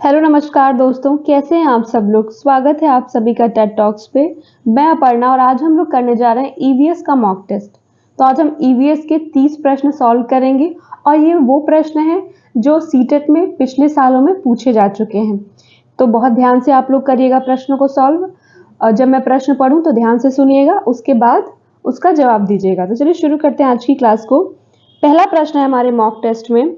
Hello नमस्कार दोस्तों, कैसे हैं आप सब लोग। स्वागत है आप सभी का टेड टॉक्स पे। मैं अपर्णा और आज हम लोग करने जा रहे हैं ईवीएस का मॉक टेस्ट। तो आज हम ईवीएस के 30 प्रश्न सॉल्व करेंगे और ये वो प्रश्न हैं जो सीटेट में पिछले सालों में पूछे जा चुके हैं। तो बहुत ध्यान से आप लोग करिएगा प्रश्नों को सॉल्व और जब मैं प्रश्न पढ़ूं तो ध्यान से सुनिएगा, उसके बाद उसका जवाब दीजिएगा। तो चलिए शुरू करते हैं आज की क्लास को। पहला प्रश्न है हमारे मॉक टेस्ट में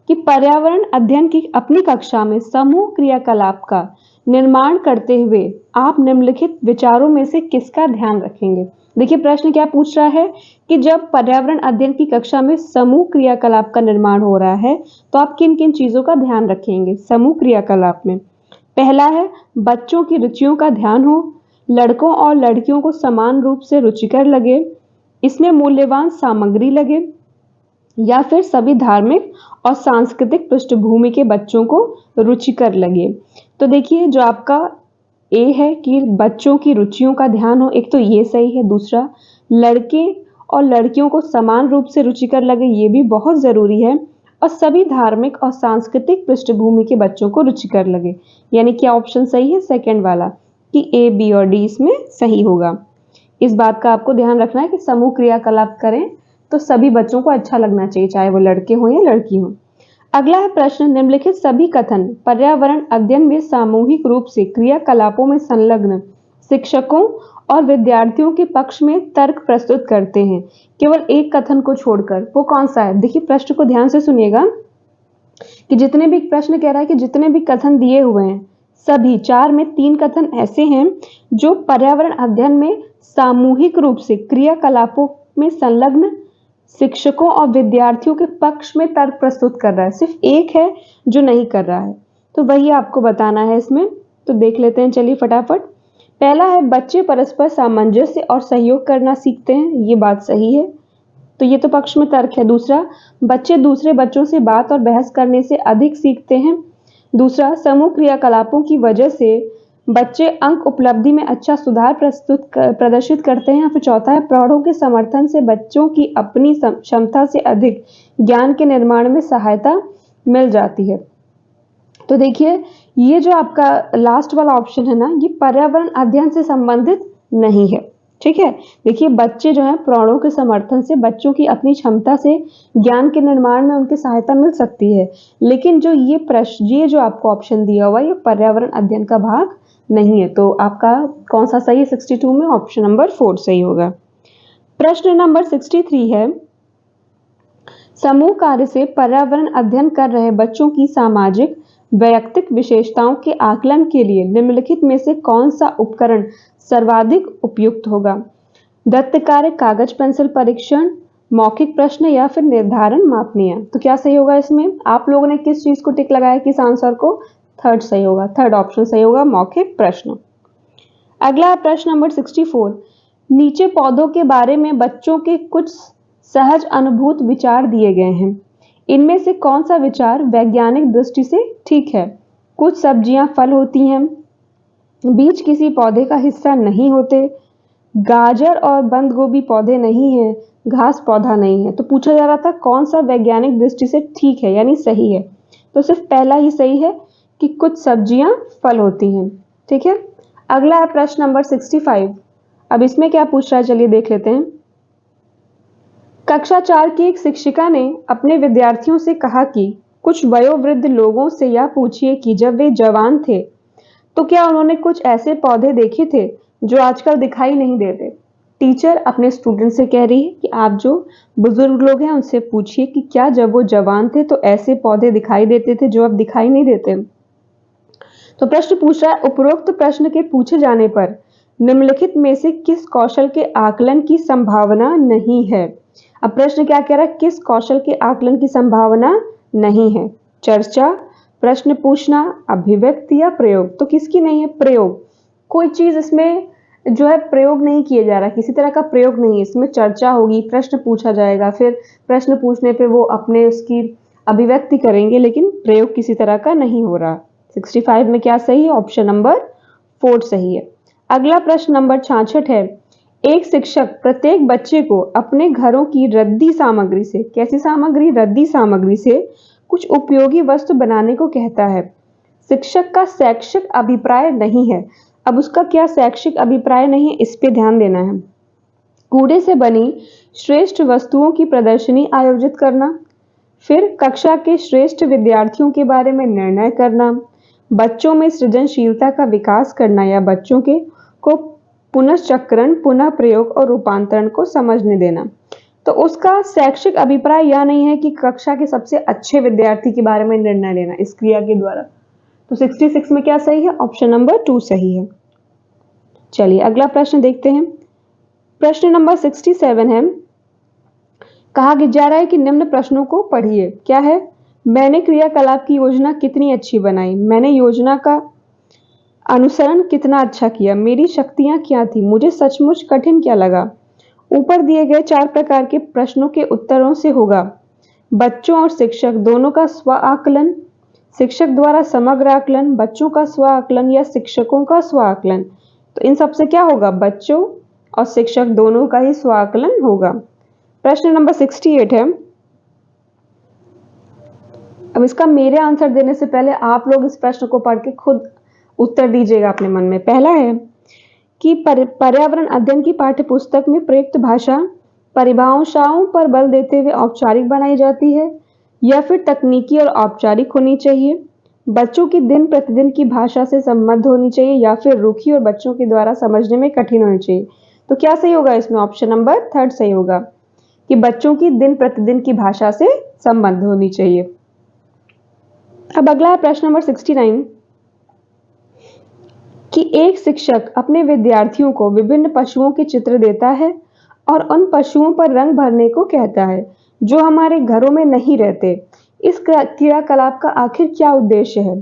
कि पर्यावरण अध्ययन की अपनी कक्षा में समूह क्रियाकलाप का निर्माण करते हुए आप निम्नलिखित विचारों में से किसका ध्यान रखेंगे। देखिए प्रश्न क्या पूछ रहा है कि जब पर्यावरण अध्ययन की कक्षा में समूह क्रियाकलाप का निर्माण हो रहा है तो आप किन किन चीजों का ध्यान रखेंगे समूह क्रियाकलाप में। पहला है बच्चों की रुचियों का ध्यान हो, लड़कों और लड़कियों को समान रूप से रुचिकर लगे, इसमें मूल्यवान सामग्री लगे, या फिर सभी धार्मिक और सांस्कृतिक पृष्ठभूमि के बच्चों को रुचिकर लगे। तो देखिए जो आपका ए है कि बच्चों की रुचियों का ध्यान हो, एक तो ये सही है। दूसरा लड़के और लड़कियों को समान रूप से रुचिकर लगे, ये भी बहुत जरूरी है। और सभी धार्मिक और सांस्कृतिक पृष्ठभूमि के बच्चों को रुचिकर लगे, यानी क्या ऑप्शन सही है सेकंड वाला कि ए बी और डी इसमें सही होगा। इस बात का आपको ध्यान रखना है कि समूह क्रियाकलाप करें तो सभी बच्चों को अच्छा लगना चाहिए, चाहे वो लड़के हों या लड़की हों। अगला है प्रश्न निम्नलिखित सभी कथन पर्यावरण अध्ययन में सामूहिक रूप से क्रियाकलापों में संलग्न शिक्षकों और विद्यार्थियों के पक्ष में तर्क प्रस्तुत करते हैं, केवल एक कथन को छोड़कर। वो कौन सा है? देखिए प्रश्न को ध्यान से सुनिएगा कि जितने भी प्रश्न कह रहा है कि जितने भी कथन दिए हुए हैं सभी 4 में 3 कथन ऐसे हैं जो पर्यावरण अध्ययन में सामूहिक रूप से क्रियाकलापों में संलग्न शिक्षकों और विद्यार्थियों के पक्ष में तर्क प्रस्तुत कर रहा है। सिर्फ एक है जो नहीं कर रहा है, तो वही आपको बताना है इसमें। तो देख लेते हैं चलिए फटाफट। पहला है बच्चे परस्पर सामंजस्य और सहयोग करना सीखते हैं, ये बात सही है, तो ये तो पक्ष में तर्क है। दूसरा बच्चे दूसरे बच्चों से बात और बहस करने से अधिक सीखते हैं। दूसरा समूह क्रियाकलापों की वजह से बच्चे अंक उपलब्धि में अच्छा सुधार प्रदर्शित करते हैं। फिर चौथा है प्रौढ़ों के समर्थन से बच्चों की अपनी क्षमता से अधिक ज्ञान के निर्माण में सहायता मिल जाती है। तो देखिए ये जो आपका लास्ट वाला ऑप्शन है ना, ये पर्यावरण अध्ययन से संबंधित नहीं है, ठीक है। देखिए बच्चे जो है प्रौढ़ों के समर्थन से बच्चों की अपनी क्षमता से ज्ञान के निर्माण में उनकी सहायता मिल सकती है, लेकिन जो ये प्रश्न ये जो आपको ऑप्शन दिया हुआ है ये पर्यावरण अध्ययन का भाग नहीं है। तो आपका कौन सा सही है 62 में? ऑप्शन नंबर 4 सही होगा। प्रश्न नंबर 63 है समूह कार्य से पर्यावरण अध्ययन कर रहे बच्चों की सामाजिक वैयक्तिक विशेषताओं के आकलन के लिए निम्नलिखित में से कौन सा उपकरण सर्वाधिक उपयुक्त होगा? दत्त कार्य, कागज पेंसिल परीक्षण, मौखिक प्रश्न या फिर निर्धारण मापनीय। तो क्या सही होगा इसमें? आप लोगों ने किस चीज को टिक लगाया किस आंसर को? थर्ड सही होगा, थर्ड ऑप्शन सही होगा, मौखिक प्रश्न। अगला प्रश्न नंबर 64 नीचे पौधों के बारे में बच्चों के कुछ सहज अनुभूत विचार दिए गए हैं, इनमें से कौन सा विचार वैज्ञानिक दृष्टि से ठीक है? कुछ सब्जियां फल होती हैं, बीज किसी पौधे का हिस्सा नहीं होते, गाजर और बंद गोभी पौधे नहीं हैं, घास पौधा नहीं है। तो पूछा जा रहा था कौन सा वैज्ञानिक दृष्टि से ठीक है यानी सही है, तो सिर्फ पहला ही सही है कि कुछ सब्जियां फल होती हैं, ठीक है। अगला है प्रश्न नंबर 65। अब इसमें क्या पूछ रहा है चलिए देख लेते हैं। कक्षा 4 की एक शिक्षिका ने अपने विद्यार्थियों से कहा कि कुछ वयोवृद्ध लोगों से यह पूछिए कि जब वे जवान थे तो क्या उन्होंने कुछ ऐसे पौधे देखे थे जो आजकल दिखाई नहीं देते। टीचर अपने स्टूडेंट से कह रही है कि आप जो बुजुर्ग लोग हैं उनसे पूछिए कि क्या जब वो जवान थे तो ऐसे पौधे दिखाई देते थे जो अब दिखाई नहीं देते। तो प्रश्न पूछ रहा है उपरोक्त प्रश्न के पूछे जाने पर निम्नलिखित में से किस कौशल के आकलन की संभावना नहीं है। अब प्रश्न क्या कह रहा है? किस कौशल के आकलन की संभावना नहीं है? चर्चा, प्रश्न पूछना, अभिव्यक्ति या प्रयोग। तो किसकी नहीं है? प्रयोग। कोई चीज इसमें जो है प्रयोग नहीं किया जा रहा, किसी तरह का प्रयोग नहीं है इसमें। चर्चा होगी, प्रश्न पूछा जाएगा, फिर प्रश्न पूछने पे वो अपने उसकी अभिव्यक्ति करेंगे, लेकिन प्रयोग किसी तरह का नहीं हो रहा। 65 में क्या सही है? ऑप्शन नंबर 4 सही है। अगला प्रश्न नंबर 66 है एक शिक्षक प्रत्येक बच्चे को अपने घरों की रद्दी सामग्री से, कैसी सामग्री? रद्दी सामग्री से कुछ उपयोगी वस्तु बनाने को कहता है। शिक्षक का शैक्षिक अभिप्राय नहीं है। अब उसका क्या शैक्षिक अभिप्राय नहीं है, इस पे ध्यान देना है। कूड़े से बनी श्रेष्ठ वस्तुओं की प्रदर्शनी आयोजित करना, फिर कक्षा के श्रेष्ठ विद्यार्थियों के बारे में निर्णय करना, बच्चों में सृजनशीलता का विकास करना या बच्चों के को पुनश्चक्रण, पुनः प्रयोग और रूपांतरण को समझने देना। तो उसका शैक्षिक अभिप्राय यह नहीं है कि कक्षा के सबसे अच्छे विद्यार्थी के बारे में निर्णय लेना इस क्रिया के द्वारा। तो 66 में क्या सही है? ऑप्शन नंबर 2 सही है। चलिए अगला प्रश्न देखते हैं। प्रश्न नंबर 67 है, कहा जा रहा है कि निम्न प्रश्नों को पढ़िए। क्या है? मैंने क्रियाकलाप की योजना कितनी अच्छी बनाई, मैंने योजना का अनुसरण कितना अच्छा किया, मेरी शक्तियां क्या थी, मुझे सचमुच कठिन क्या लगा। ऊपर दिए गए 4 प्रकार के प्रश्नों के उत्तरों से होगा बच्चों और शिक्षक दोनों का स्व आकलन, शिक्षक द्वारा समग्र आकलन, बच्चों का स्व आकलन या शिक्षकों का स्व आकलन। तो इन सबसे क्या होगा? बच्चों और शिक्षक दोनों का ही स्व आकलन होगा। प्रश्न नंबर 68 है। अब इसका मेरे आंसर देने से पहले आप लोग इस प्रश्न को पढ़ के खुद उत्तर दीजिएगा अपने मन में। पहला है कि पर्यावरण अध्ययन की पाठ्य पुस्तक में प्रयुक्त भाषा परिभाषाओं पर बल देते हुए औपचारिक बनाई जाती है या फिर तकनीकी और औपचारिक होनी चाहिए, बच्चों की दिन प्रतिदिन की भाषा से संबद्ध होनी चाहिए या फिर रूखी और बच्चों के द्वारा समझने में कठिन होनी चाहिए। तो क्या सही होगा इसमें? ऑप्शन नंबर 3 सही होगा कि बच्चों की दिन प्रतिदिन की भाषा से संबद्ध होनी चाहिए। अब अगला है प्रश्न नंबर 69 कि एक शिक्षक अपने विद्यार्थियों को विभिन्न पशुओं के चित्र देता है और उन पशुओं पर रंग भरने को कहता है जो हमारे घरों में नहीं रहते। इस क्रियाकलाप का आखिर क्या उद्देश्य है?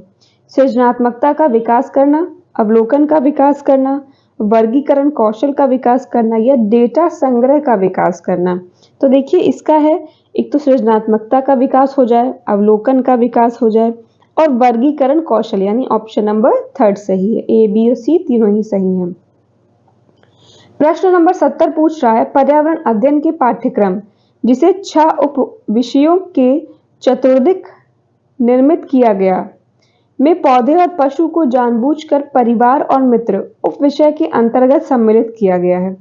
सृजनात्मकता का विकास करना, अवलोकन का विकास करना, वर्गीकरण कौशल का विकास करना या डेटा संग्रह का विकास करना। तो देखिए इसका है, एक तो सृजनात्मकता का विकास हो जाए, अवलोकन का विकास हो जाए और वर्गीकरण कौशल, यानी ऑप्शन नंबर 3 सही है। ए, बी और सी तीनों ही सही हैं। प्रश्न नंबर 70 पूछ रहा है पर्यावरण अध्ययन के पाठ्यक्रम जिसे 6 उप विषयों के चतुर्दिक निर्मित किया गया में पौधे और पशु को जानबूझकर परिवार और मित्र उप विषय के अंतर्गत सम्मिलित किया गया है।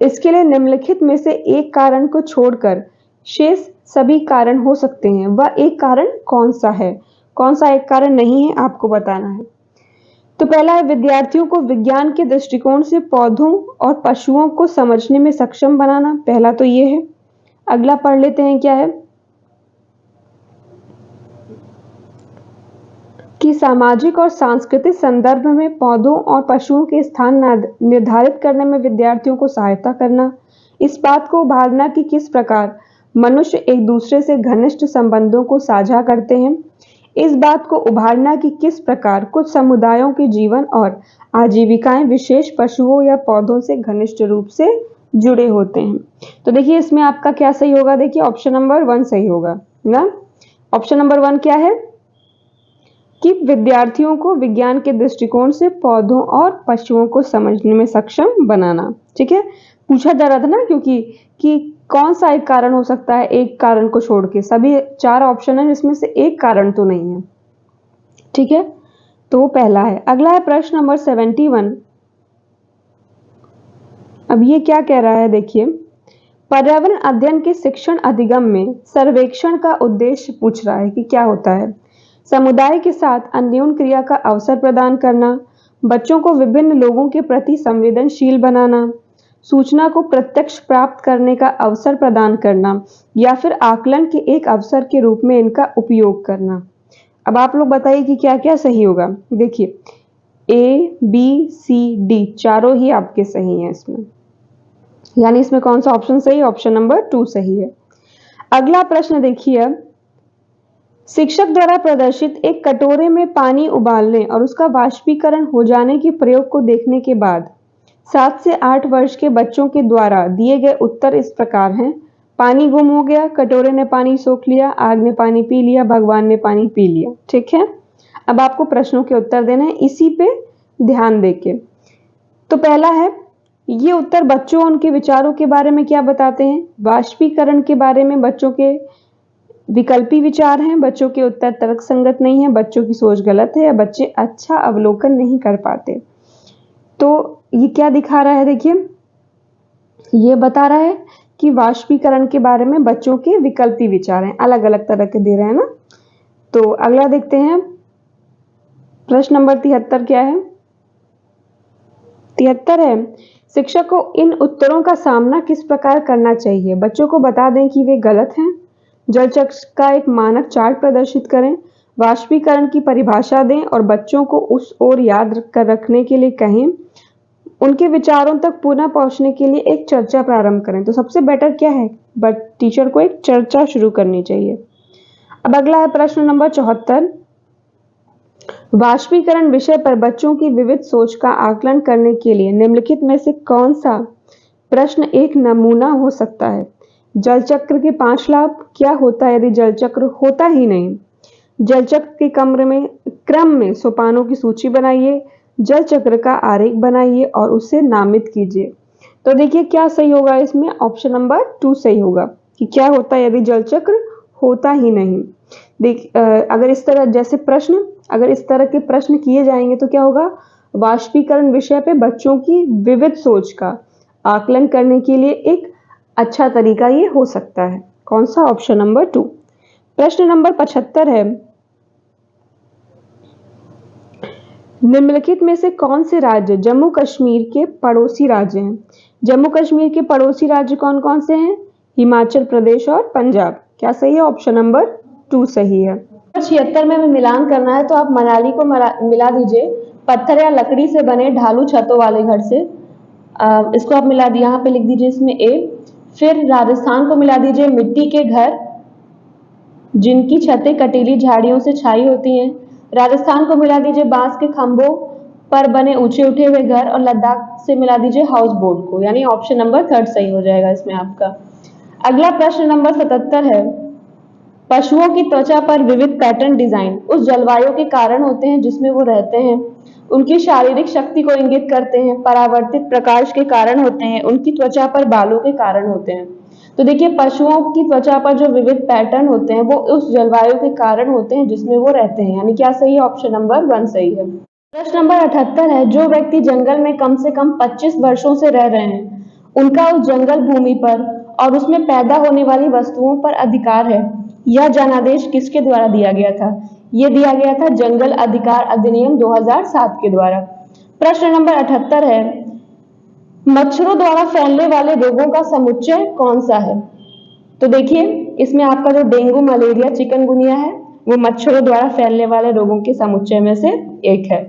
इसके लिए निम्नलिखित में से एक कारण को छोड़कर शेष सभी कारण हो सकते हैं। वह एक कारण कौन सा है? कौन सा एक कारण नहीं है, आपको बताना है। तो पहला है विद्यार्थियों को विज्ञान के दृष्टिकोण से पौधों और पशुओं को समझने में सक्षम बनाना। पहला तो ये है। अगला पढ़ लेते हैं क्या है कि सामाजिक और सांस्कृतिक संदर्भ में पौधों और पशुओं के स्थान निर्धारित करने में विद्यार्थियों को सहायता करना। इस बात को उभारना कि किस प्रकार मनुष्य एक दूसरे से घनिष्ठ संबंधों को साझा करते हैं। इस बात को उभारना कि किस प्रकार कुछ समुदायों के जीवन और आजीविकाएं विशेष पशुओं या पौधों से घनिष्ठ रूप से जुड़े होते हैं। तो देखिए इसमें आपका क्या सही होगा? देखिए ऑप्शन नंबर 1 सही होगा ना। ऑप्शन नंबर 1 क्या है कि विद्यार्थियों को विज्ञान के दृष्टिकोण से पौधों और पशुओं को समझने में सक्षम बनाना। ठीक है, पूछा जा रहा था ना, क्योंकि कि कौन सा एक कारण हो सकता है एक कारण को छोड़ के। सभी 4 ऑप्शन है जिसमें से एक कारण तो नहीं है। ठीक है, तो वो पहला है। अगला है प्रश्न नंबर 71। अब ये क्या कह रहा है देखिए, पर्यावरण अध्ययन के शिक्षण अधिगम में सर्वेक्षण का उद्देश्य पूछ रहा है कि क्या होता है। समुदाय के साथ अन्योन्य क्रिया का अवसर प्रदान करना, बच्चों को विभिन्न लोगों के प्रति संवेदनशील बनाना, सूचना को प्रत्यक्ष प्राप्त करने का अवसर प्रदान करना या फिर आकलन के एक अवसर के रूप में इनका उपयोग करना। अब आप लोग बताइए कि क्या क्या सही होगा। देखिए ए, बी, सी, डी चारों ही आपके सही हैं इसमें, यानी इसमें कौन सा ऑप्शन सही है? ऑप्शन नंबर 2 सही है। अगला प्रश्न देखिए, शिक्षक द्वारा प्रदर्शित एक कटोरे में पानी उबालने और उसका वाष्पीकरण हो जाने के प्रयोग को देखने के बाद 7 से 8 वर्ष के बच्चों के द्वारा दिए गए उत्तर इस प्रकार हैं। पानी गुम हो गया, कटोरे ने पानी सोख लिया, आग ने पानी पी लिया, भगवान ने पानी पी लिया। ठीक है, अब आपको प्रश्नों के उत्तर देने हैं इसी पे ध्यान देके। तो पहला है, ये उत्तर बच्चों उनके विचारों के बारे में क्या बताते हैं? वाष्पीकरण के बारे में बच्चों के विकल्पी विचार हैं, बच्चों के उत्तर तर्कसंगत नहीं है, बच्चों की सोच गलत है या बच्चे अच्छा अवलोकन नहीं कर पाते। तो ये क्या दिखा रहा है, देखिए ये बता रहा है कि वाष्पीकरण के बारे में बच्चों के विकल्पी विचार हैं, अलग अलग तरह के दे रहे हैं ना। तो अगला देखते हैं, प्रश्न नंबर 73 क्या है? 73 है, शिक्षक को इन उत्तरों का सामना किस प्रकार करना चाहिए? बच्चों को बता दें कि वे गलत हैं, जल चक्र का एक मानक चार्ट प्रदर्शित करें, वाष्पीकरण की परिभाषा दें और बच्चों को उस ओर याद कर रखने के लिए कहें, उनके विचारों तक पुनः पहुंचने के लिए एक चर्चा प्रारंभ करें। तो सबसे बेटर क्या है, बट टीचर को एक चर्चा शुरू करनी चाहिए। अब अगला है प्रश्न नंबर 74, वाष्पीकरण विषय पर बच्चों की विविध सोच का आकलन करने के लिए निम्नलिखित में से कौन सा प्रश्न एक नमूना हो सकता है? जल चक्र के 5 लाभ, क्या होता है यदि जल चक्र होता ही नहीं, जल चक्र के क्रम में सोपानों की सूची बनाइए, जल चक्र का आरेख बनाइए और उसे नामित कीजिए। तो देखिए क्या सही होगा इसमें, ऑप्शन नंबर 2 सही होगा कि क्या होता है यदि जल चक्र होता ही नहीं। अगर इस तरह के प्रश्न किए जाएंगे तो क्या होगा, वाष्पीकरण विषय पे बच्चों की विविध सोच का आकलन करने के लिए एक अच्छा तरीका ये हो सकता है। कौन सा? Option number 2। प्रश्न नंबर 75 है, निम्नलिखित में से कौन से राज्य जम्मू कश्मीर के पड़ोसी राज्य हैं? जम्मू कश्मीर के पड़ोसी राज्य कौन कौन से हैं? हिमाचल प्रदेश और पंजाब। क्या सही है? ऑप्शन नंबर 2 सही है। 76 में मिलान करना है तो आप मनाली को मिला दीजिए पत्थर या लकड़ी से बने ढालू छतों वाले घर से, इसको आप मिला दिए, यहाँ पे लिख दीजिए इसमें ए। फिर राजस्थान को मिला दीजिए मिट्टी के घर जिनकी छतें कटीली झाड़ियों से छाई होती हैं। राजस्थान को मिला दीजिए बांस के खंभों पर बने ऊंचे उठे हुए घर, और लद्दाख से मिला दीजिए हाउस बोट को, यानी ऑप्शन नंबर 3 सही हो जाएगा इसमें आपका। अगला प्रश्न नंबर 77 है, पशुओं की त्वचा पर विविध पैटर्न डिजाइन उस जलवायु के कारण होते हैं जिसमें वो रहते हैं, उनकी शारीरिक शक्ति को इंगित करते हैं, परावर्तित प्रकाश के कारण होते हैं, उनकी त्वचा पर बालों के कारण होते हैं। तो देखिए पशुओं की त्वचा पर जो विविध पैटर्न होते हैं वो उस जलवायु के कारण होते हैं जिसमें वो रहते हैं, यानी क्या सही है? ऑप्शन नंबर 1 सही है। प्रश्न नंबर 78 है, जो व्यक्ति जंगल में कम से कम 25 वर्षों से रह रहे हैं उनका उस जंगल भूमि पर और उसमें पैदा होने वाली वस्तुओं पर अधिकार है। यह जनादेश किसके द्वारा दिया गया था? यह दिया गया था जंगल अधिकार अधिनियम 2007 के द्वारा। प्रश्न नंबर 78 है, मच्छरों द्वारा फैलने वाले रोगों का समुच्चय कौन सा है? तो देखिए इसमें आपका जो डेंगू, मलेरिया, चिकनगुनिया है वो मच्छरों द्वारा फैलने वाले रोगों के समुच्चय में से एक है।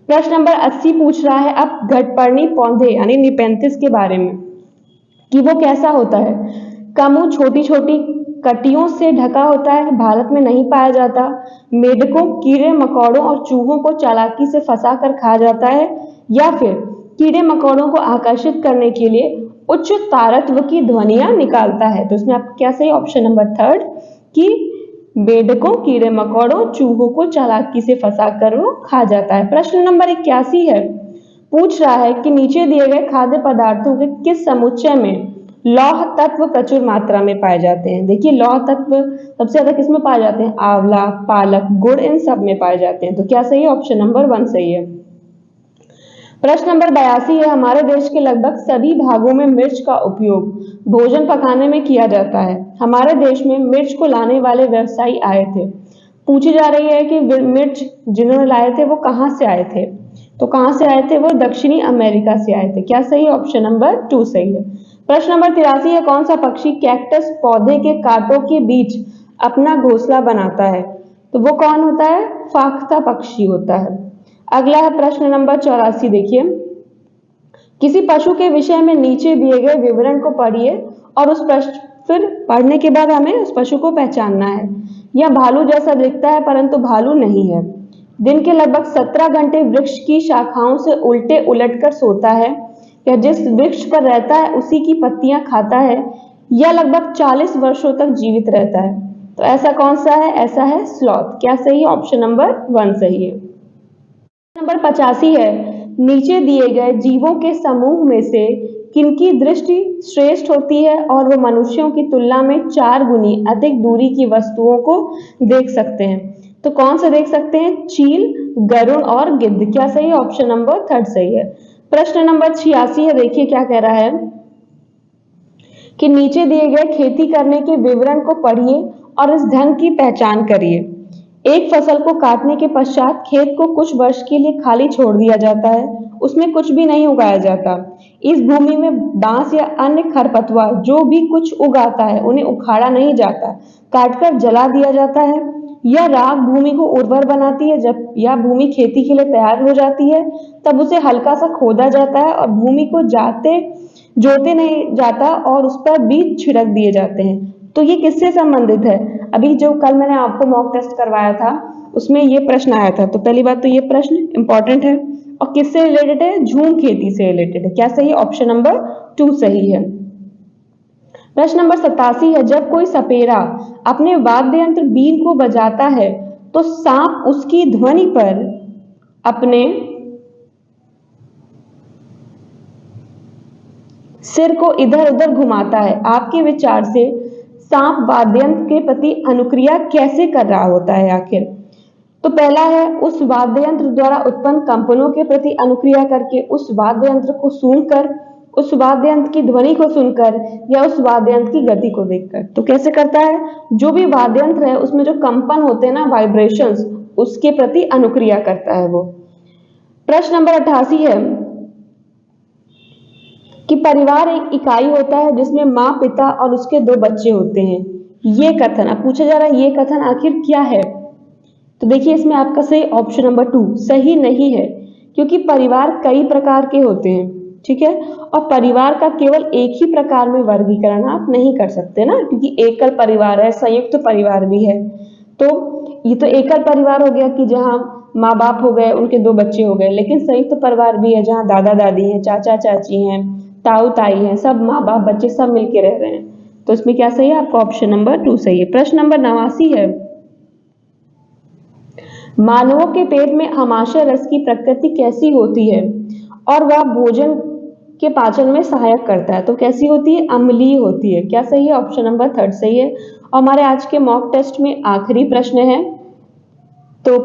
प्रश्न नंबर 80 पूछ रहा है अब घटपर्णी पौधे यानी निपेंथिस के बारे में कि वो कैसा होता है। कामू छोटी छोटी कटियों से ढका होता है, भारत में नहीं पाया जाता, मेढकों, कीड़े मकोड़ों और चूहों को चालाकी से फंसा कर खा जाता है, या फिर कीड़े मकोड़ों को आकर्षित करने के लिए उच्च तारत्व की ध्वनियां निकालता है। तो इसमें आपका क्या सही? ऑप्शन नंबर 3 कि मेढकों, कीड़े मकोड़ों, चूहों को चालाकी से फंसा कर वो खा जाता है। प्रश्न नंबर 81 है, पूछ रहा है कि नीचे दिए गए खाद्य पदार्थों के किस समुच्चय में लौह तत्व प्रचुर मात्रा में पाए जाते हैं? देखिए लौह तत्व सबसे ज्यादा किसमें पाए जाते हैं? आंवला, पालक, गुड़, इन सब में पाए जाते हैं। तो क्या सही है? ऑप्शन नंबर 1 सही है। प्रश्न नंबर 82 है, हमारे देश के लगभग सभी भागों में मिर्च का उपयोग भोजन पकाने में किया जाता है। हमारे देश में मिर्च को लाने वाले व्यवसायी आए थे। पूछी जा रही है कि मिर्च जिन्होंने लाए थे वो कहाँ से आए थे? तो कहाँ से आए थे? वो दक्षिणी अमेरिका से आए थे। क्या सही है? ऑप्शन नंबर 2 सही है। प्रश्न नंबर 83 है, कौन सा पक्षी कैक्टस पौधे के कांटों के बीच अपना घोंसला बनाता है? तो वो कौन होता है? फाख्ता पक्षी होता है। अगला है प्रश्न नंबर 84, देखिए किसी पशु के विषय में नीचे दिए गए विवरण को पढ़िए और उस प्रश्न फिर पढ़ने के बाद हमें उस पशु को पहचानना है। यह भालू जैसा दिखता है परंतु भालू नहीं है। दिन के लगभग 17 घंटे वृक्ष की शाखाओं से उल्टे उलट कर सोता है। यह जिस वृक्ष पर रहता है उसी की पत्तियां खाता है। यह लगभग 40 वर्षों तक जीवित रहता है। तो ऐसा कौन सा है? ऐसा है स्लॉथ। क्या सही है? ऑप्शन नंबर 1 सही है। नंबर 85 है, नीचे दिए गए जीवों के समूह में से किनकी दृष्टि श्रेष्ठ होती है और वो मनुष्यों की तुलना में 4 गुनी अधिक दूरी की वस्तुओं को देख सकते हैं? तो कौन सा देख सकते हैं? चील, गरुड़ और गिद्ध। क्या सही है? ऑप्शन नंबर 3 सही है। प्रश्न नंबर 86 है, देखिए क्या कह रहा है कि नीचे दिए गए खेती करने के विवरण को पढ़िए और इस ढंग की पहचान करिए। एक फसल को काटने के पश्चात खेत को कुछ वर्ष के लिए खाली छोड़ दिया जाता है, उसमें कुछ भी नहीं उगाया जाता। इस भूमि में बांस या अन्य खरपतवार जो भी कुछ उगाता है उन्हें उखाड़ा नहीं जाता, काटकर जला दिया जाता है। यह राख भूमि को उर्वर बनाती है। जब यह भूमि खेती के लिए तैयार हो जाती है तब उसे हल्का सा खोदा जाता है और भूमि को जोते नहीं जाता और उस पर बीज छिड़क दिए जाते हैं। तो ये किससे संबंधित है? अभी जो कल मैंने आपको मॉक टेस्ट करवाया था उसमें ये प्रश्न आया था। तो पहली बात तो ये प्रश्न इंपॉर्टेंट है और किससे रिलेटेड है? झूम खेती से रिलेटेड है। क्या सही है? ऑप्शन नंबर 2 सही है। प्रश्न नंबर 87 है, जब कोई सपेरा अपने वाद्य यंत्र बीन को बजाता है तो सांप उसकी ध्वनि पर अपने सिर को इधर उधर घुमाता है। आपके विचार से सांप वाद्ययंत्र के प्रति अनुक्रिया कैसे कर रहा होता है आखिर? तो पहला है उस वाद्ययंत्र द्वारा उत्पन्न कंपनों के प्रति अनुक्रिया करके, उस वाद्ययंत्र को सुनकर, उस वाद्ययंत्र की ध्वनि को सुनकर या उस वाद्ययंत्र की गति को देखकर। तो कैसे करता है? जो भी वाद्ययंत्र है उसमें जो कंपन होते हैं ना, वाइब्रेशंस, उसके प्रति अनुक्रिया करता है वो। प्रश्न नंबर 88 है कि परिवार एक इकाई होता है जिसमें माँ, पिता और उसके 2 बच्चे होते हैं। ये कथन, अब पूछा जा रहा है ये कथन आखिर क्या है? तो देखिए इसमें आपका सही ऑप्शन नंबर 2 सही नहीं है, क्योंकि परिवार कई प्रकार के होते हैं, ठीक है, और परिवार का केवल एक ही प्रकार में वर्गीकरण आप नहीं कर सकते ना, क्योंकि एकल परिवार है, संयुक्त परिवार भी है। तो ये तो एकल परिवार हो गया कि जहाँ माँ बाप हो गए, उनके 2 बच्चे हो गए, लेकिन संयुक्त परिवार भी है जहाँ दादा दादी हैं, चाचा चाची हैं, ताऊ ताई हैं, सब माँ बाप बच्चे सब मिलके रह रहे हैं। तो इसमें क्या सही है? आपका ऑप्शन नंबर 2 सही है। प्रश्न नंबर 89 है, मानवों के पेट में आमाशय रस की प्रकृति कैसी होती है और वह भोजन के पाचन में सहायक करता है? तो कैसी होती है? अम्लीय होती है। क्या सही है? ऑप्शन नंबर 3 सही है। और हमारे आज के मॉक टेस्ट में आखिरी प्रश्न है, तो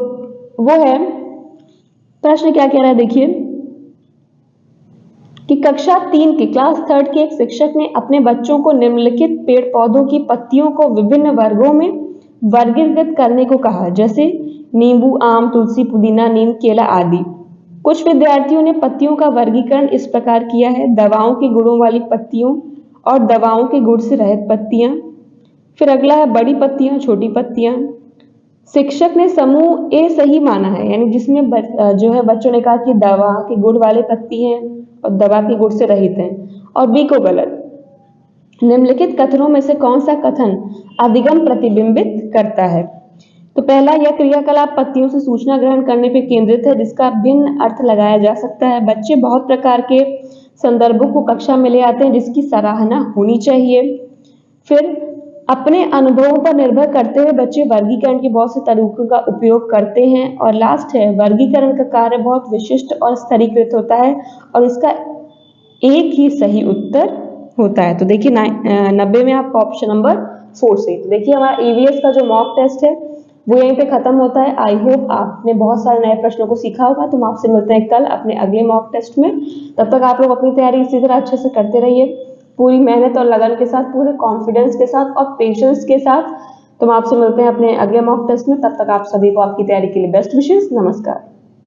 वो है, प्रश्न क्या कह रहा है देखिए कि कक्षा 3 की क्लास 3 के एक शिक्षक ने अपने बच्चों को निम्नलिखित पेड़ पौधों की पत्तियों को विभिन्न वर्गों में वर्गीकृत करने को कहा, जैसे नींबू, आम, तुलसी, पुदीना, नीम, केला आदि। कुछ विद्यार्थियों ने पत्तियों का वर्गीकरण इस प्रकार किया है: दवाओं के गुणों वाली पत्तियों और दवाओं के गुण से रहित पत्तियां। फिर अगला है बड़ी पत्तियां, छोटी पत्तियां। शिक्षक ने समूह ए सही माना है, यानी जिसमें जो है बच्चों ने कहा कि दवा के गुण वाले पत्ती हैं और दवा के गुण से रहित हैं, और बी को गलत। निम्नलिखित कथनों में से कौन सा कथन अधिगम प्रतिबिंबित करता है? तो पहला, यह क्रियाकलाप पत्तियों से सूचना ग्रहण करने पर केंद्रित है, जिसका भिन्न अर्थ लगाया जा सकता है। बच्चे बहुत प्रकार के संदर्भों को कक्षा में ले आते हैं जिसकी सराहना होनी चाहिए। फिर अपने अनुभवों पर निर्भर करते हुए बच्चे वर्गीकरण के बहुत से तरीकों का उपयोग करते हैं। और लास्ट है, वर्गीकरण का कार्य बहुत विशिष्ट और स्तरीकृत होता है और इसका एक ही सही उत्तर होता है। तो देखिए 90 में आपका ऑप्शन नंबर 4 सही। तो देखिए हमारा ईवीएस का जो मॉक टेस्ट है वो यहीं पे खत्म होता है। आई होप आपने बहुत सारे नए प्रश्नों को सीखा होगा। तो हम आपसे मिलते हैं कल अपने अगले मॉक टेस्ट में। तब तक आप लोग अपनी तैयारी इसी तरह अच्छे से करते रहिए, पूरी मेहनत और लगन के साथ, पूरे कॉन्फिडेंस के साथ और पेशेंस के साथ। तो हम आपसे मिलते हैं अपने अगले मॉक टेस्ट में। तब तक आप सभी को आपकी तैयारी के लिए बेस्ट विशेस। नमस्कार।